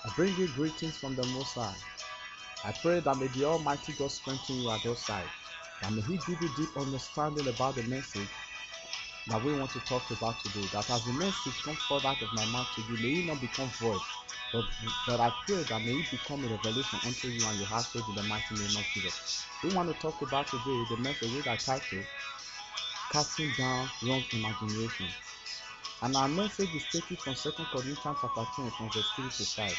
I bring you greetings from the Most High. I pray that may the Almighty God strengthen you at those sides. And may He give you deep understanding about the message that we want to talk about today. That as the message comes forth out of my mouth to you, may it not become void. But I pray that may it become a revelation unto you and your household in the mighty name of Jesus. We want to talk about today the message which I titled Casting Down Wrong Imagination. And our message is taken from 2 Corinthians chapter 10 from verse 3 to 5.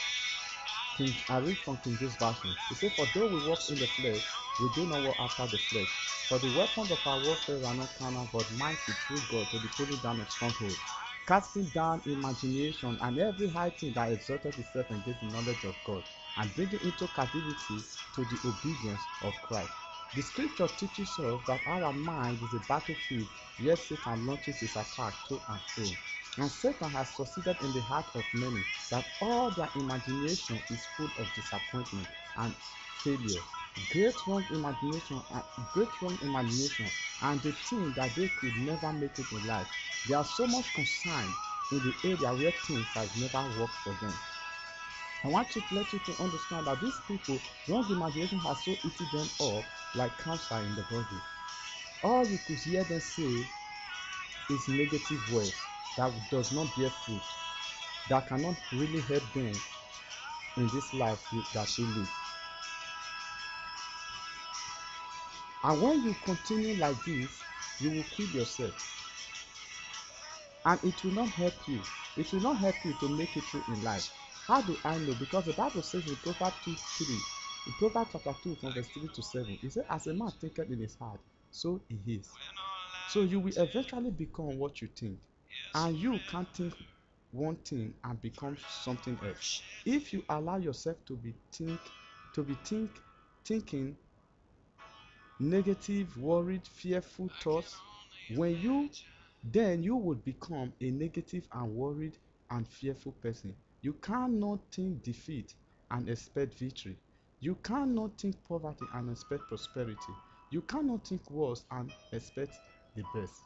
I read from King James Version. It says, "For though we walk in the flesh, we do not walk after the flesh. For the weapons of our warfare are not carnal, but mighty through God to the pulling down of strongholds, casting down imagination and every high thing that exalted itself against the knowledge of God, and bringing into captivity to the obedience of Christ." The scripture teaches us that our mind is a battlefield where Satan launches his attack to and fro. And Satan has succeeded in the heart of many that all their imagination is full of disappointment and failure. Great wrong imagination and they think that they could never make it in life. They are so much concerned in the area where things have never worked for them. I want to let you to understand that these people, wrong imagination has so eaten them up like cancer in the body. All you could hear them say is negative words that does not bear fruit, that cannot really help them in this life that they live. And when you continue like this, you will kill yourself. And it will not help you. It will not help you to make it through in life. How do I know? Because the Bible says in Proverbs 2:3, in Proverbs chapter 2 from verse 3 to 7, it says, "As a man thinketh in his heart, so he is." So you will eventually become what you think. And you can't think one thing and become something else. If you allow yourself to be thinking negative, worried, fearful thoughts, then you would become a negative and worried and fearful person. You cannot think defeat and expect victory. You cannot think poverty and expect prosperity. You cannot think worse and expect the best.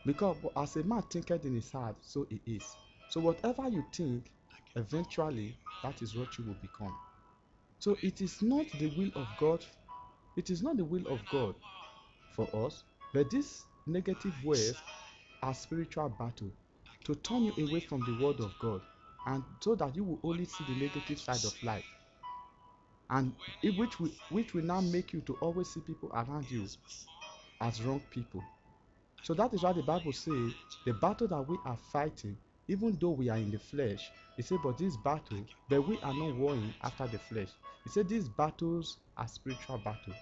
Because as a man thinketh in his heart, so he is. So whatever you think, eventually that is what you will become. So it is not the will of God. It is not the will of God for us, but these negative words are spiritual battle to turn you away from the word of God, and so that you will only see the negative side of life, and which will now make you to always see people around you as wrong people. So that is why the Bible says the battle that we are fighting, even though we are in the flesh, it says, but we are not warring after the flesh. It said these battles are spiritual battles.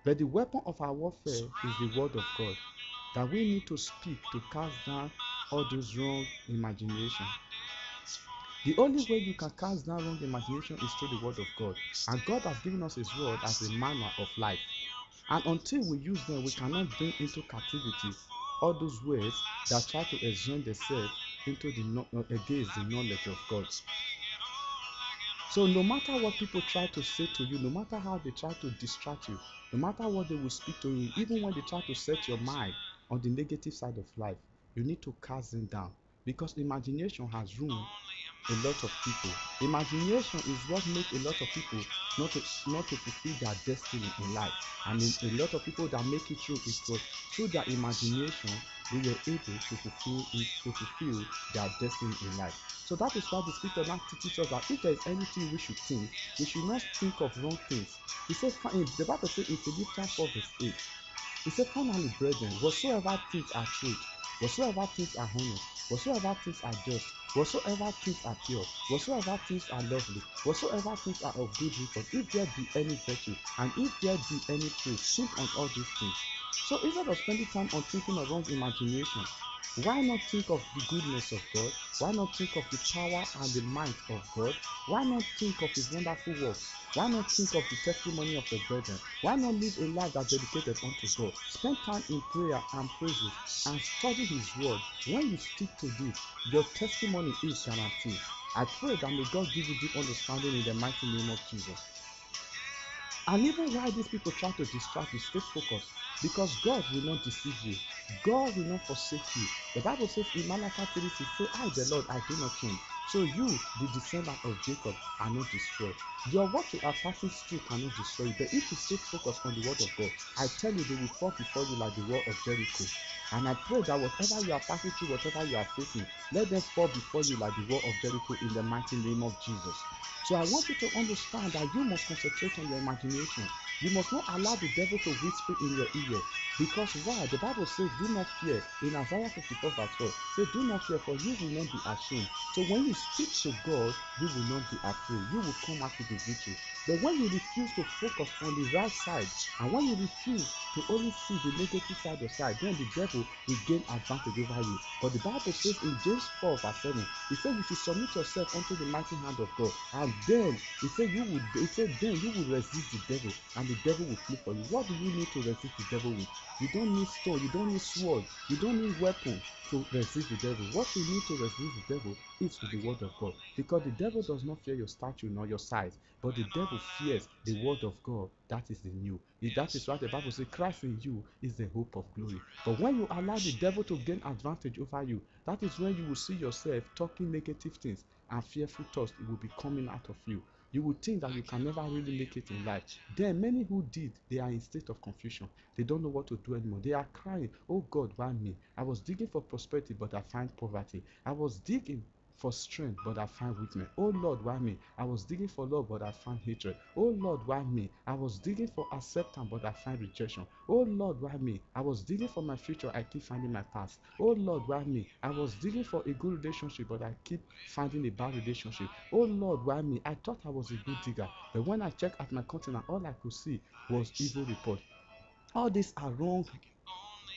But the weapon of our warfare is the word of God, that we need to speak to cast down all those wrong imagination. The only way you can cast down wrong imagination is through the word of God. And God has given us his word as a manner of life. And until we use them, we cannot bring into captivity all those words that try to exalt themselves against the knowledge of God. So no matter what people try to say to you, no matter how they try to distract you, no matter what they will speak to you, even when they try to set your mind on the negative side of life, you need to cast them down, because imagination has ruined a lot of people. Imagination is what makes a lot of people not to fulfill their destiny in life. And a lot of people that make it through, it was through their imagination they were able to fulfill their destiny in life. So that is why the scripture now teaches us that if there is anything we should think, we should not think of wrong things. He said, the Bible says in Philippians 4 verse 8, he said, "Finally, brethren, whatsoever things are truth, whatsoever things are honest, whatsoever things are just, whatsoever things are pure, whatsoever things are lovely, whatsoever things are of good report, if there be any virtue, and if there be any praise, think on all these things." So instead of spending time on thinking of wrong imagination, why not think of the goodness of God? Why not think of the power and the might of God? Why not think of his wonderful works? Why not think of the testimony of the brethren? Why not live a life that's dedicated unto God? Spend time in prayer and praises and study his word. When you stick to this, your testimony is guaranteed. I pray that may God give you deep understanding in the mighty name of Jesus. And even while these people try to distract you, stay focused, because God will not deceive you. God will not forsake you. The Bible says in Malachi 3:6, say, "I, the Lord, I do not change. So you, the descendant of Jacob, are not destroyed. Your what you are passing through cannot destroy you. But if you stay focused on the word of God, I tell you, they will fall before you like the wall of Jericho. And I pray that whatever you are passing through, whatever you are facing, let them fall before you like the wall of Jericho in the mighty name of Jesus. So I want you to understand that you must concentrate on your imagination. You must not allow the devil to whisper in your ear. Because why? The Bible says, do not fear. In Isaiah 54 verse 12, say, do not fear, for you will not be ashamed. So when you stick to God, you will not be afraid. You will come out with the victory. But when you refuse to focus on the right side, and when you refuse to only see the negative side of side, then the devil will gain advantage over you. But the Bible says in James 4 verse 7, it says you should submit yourself unto the mighty hand of God. And then it said then you will resist the devil, and the devil will flee for you. What do you need to resist the devil with? You don't need stone, you don't need sword, you don't need weapon to resist the devil. What you need to resist the devil is with the word of God. Because the devil does not fear your stature nor your size, but the devil fears the word of God. That is the new. That is why the Bible says Christ in you is the hope of glory. But when you allow the devil to gain advantage over you, that is when you will see yourself talking negative things, and fearful thoughts will be coming out of you. You will think that you can never really make it in life. Then many who did, they are in state of confusion. They don't know what to do anymore. They are crying, oh God, why me? I was digging for prosperity, but I find poverty. I was digging for strength, but I find weakness. Oh Lord, why me? I was digging for love, but I found hatred. Oh Lord, why me? I was digging for acceptance, but I find rejection. Oh Lord, why me? I was digging for my future, I keep finding my past. Oh Lord, why me? I was digging for a good relationship, but I keep finding a bad relationship. Oh Lord, why me? I thought I was a good digger, but when I checked at my continent, all I could see was evil report. All these are wrong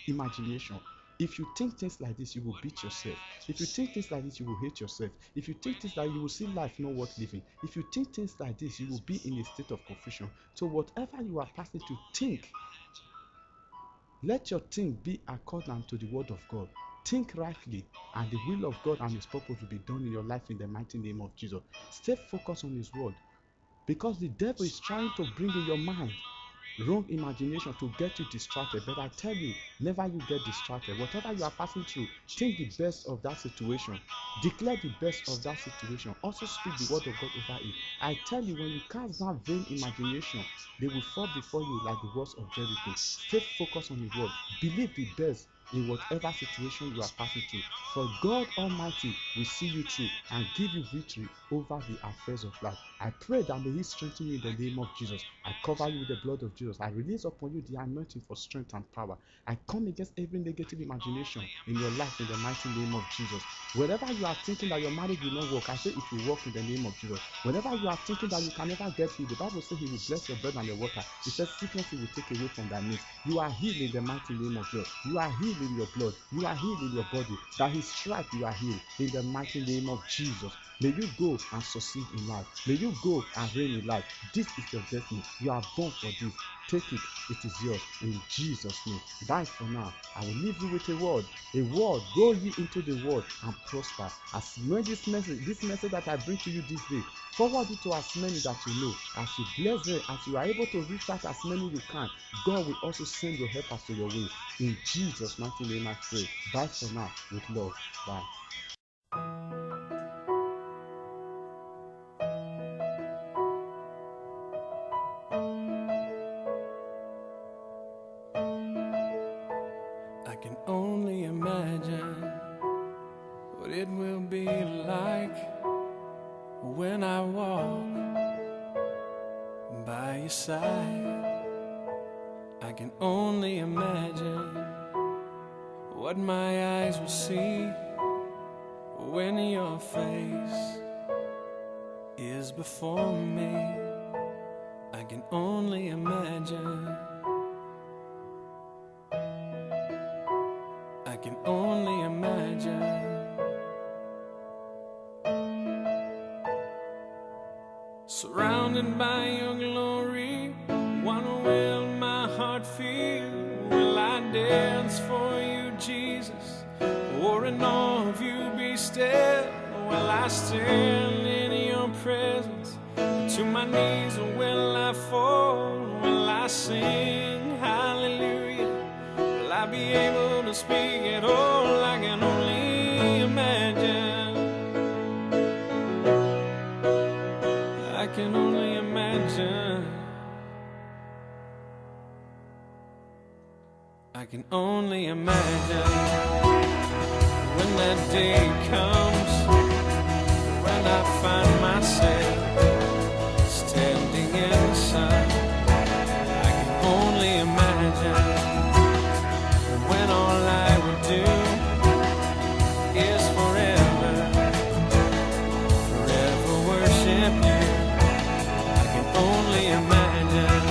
imagination. If you think things like this, you will beat yourself. If you think things like this, you will hate yourself. If you think things like this, you will see life not worth living. If you think things like this, you will be in a state of confusion. So whatever you are passing to think, let your think be accordant to the word of God. Think rightly, and the will of God and his purpose will be done in your life in the mighty name of Jesus. Stay focused on his word, because the devil is trying to bring in your mind wrong imagination to get you distracted. But I tell you, never you get distracted. Whatever you are passing through, think the best of that situation. Declare the best of that situation. Also speak the word of God over it. I tell you, when you cast down vain imagination, they will fall before you like the walls of Jericho. Stay focused on the word. Believe the best in whatever situation you are passing through. For God Almighty will see you through and give you victory over the affairs of life. I pray that may he strengthen you in the name of Jesus. I cover you with the blood of Jesus. I release upon you the anointing for strength and power. I come against every negative imagination in your life in the mighty name of Jesus. Wherever you are thinking that your marriage will not work, I say it will work in the name of Jesus. Whenever you are thinking that you can never get healed, the Bible says he will bless your bread and your water. It says sickness he will take away from thy midst. You are healed in the mighty name of Jesus. You are healed in your blood. You are healed in your body. That his stripe you are healed in the mighty name of Jesus. May you go and succeed in life. May you go and reign in life. This is your destiny. You are born for this. Take it. It is yours. In Jesus' name. Bye for now. I will leave you with a word. A word. Go ye into the world and prosper. As many this message that I bring to you this day, forward it to as many that you know. As you bless them, as you are able to reach out as many you can, God will also send your helpers to your way. In Jesus' mighty name I pray. Bye for now. With love. Bye. I can only imagine what it will be like when I walk by your side. I can only imagine what my eyes will see when your face is before me. I can only imagine. I can only imagine. Surrounded by your glory, what will my heart feel? Will I dance for you, Jesus? Or in awe of you be still? Will I stand in your presence? To my knees, or will I fall? Will I sing hallelujah? Will I be able to speak at all? I can only imagine. can only imagine when that day comes, when I find myself standing in the sun. I can only imagine when all I would do is forever, forever worship you. I can only imagine.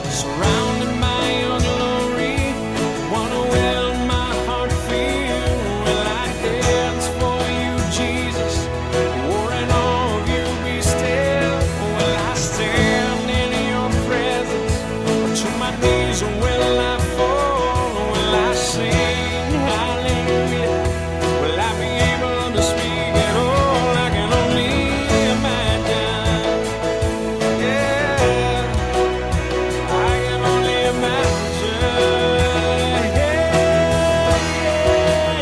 Surrounded by your glory, wanna will my heart feel? Will I dance for you, Jesus? Or in awe of you be still? Will I stand in your presence? Or to my knees will I fall? Will I sing hallelujah? Will I be able to speak at all? I can only imagine. Yeah, I can only imagine.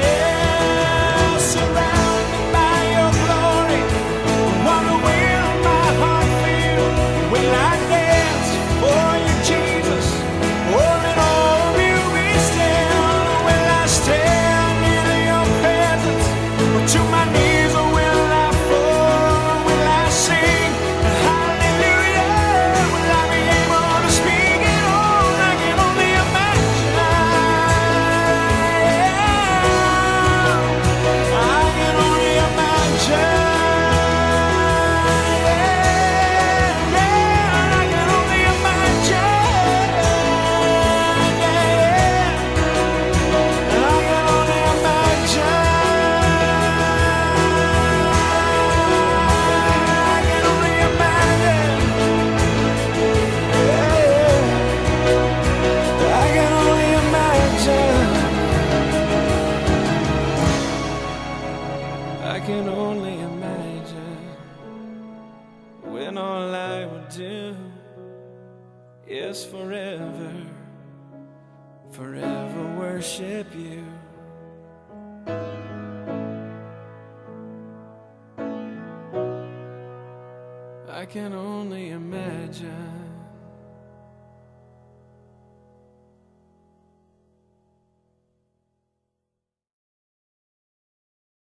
Yeah, surrounded by your glory, wonder will my heart feel? Will I dance for you, Jesus? Or in all of you be still? Will I stand in your presence? Or to my knees will I fall? Will I sing hallelujah? Will I be able to speak it all? I can only imagine. I can only imagine. Yeah, I can only imagine. I can only imagine. I can only imagine. I can only imagine. I can only imagine when all I would do is forever, forever worship you. I can only imagine.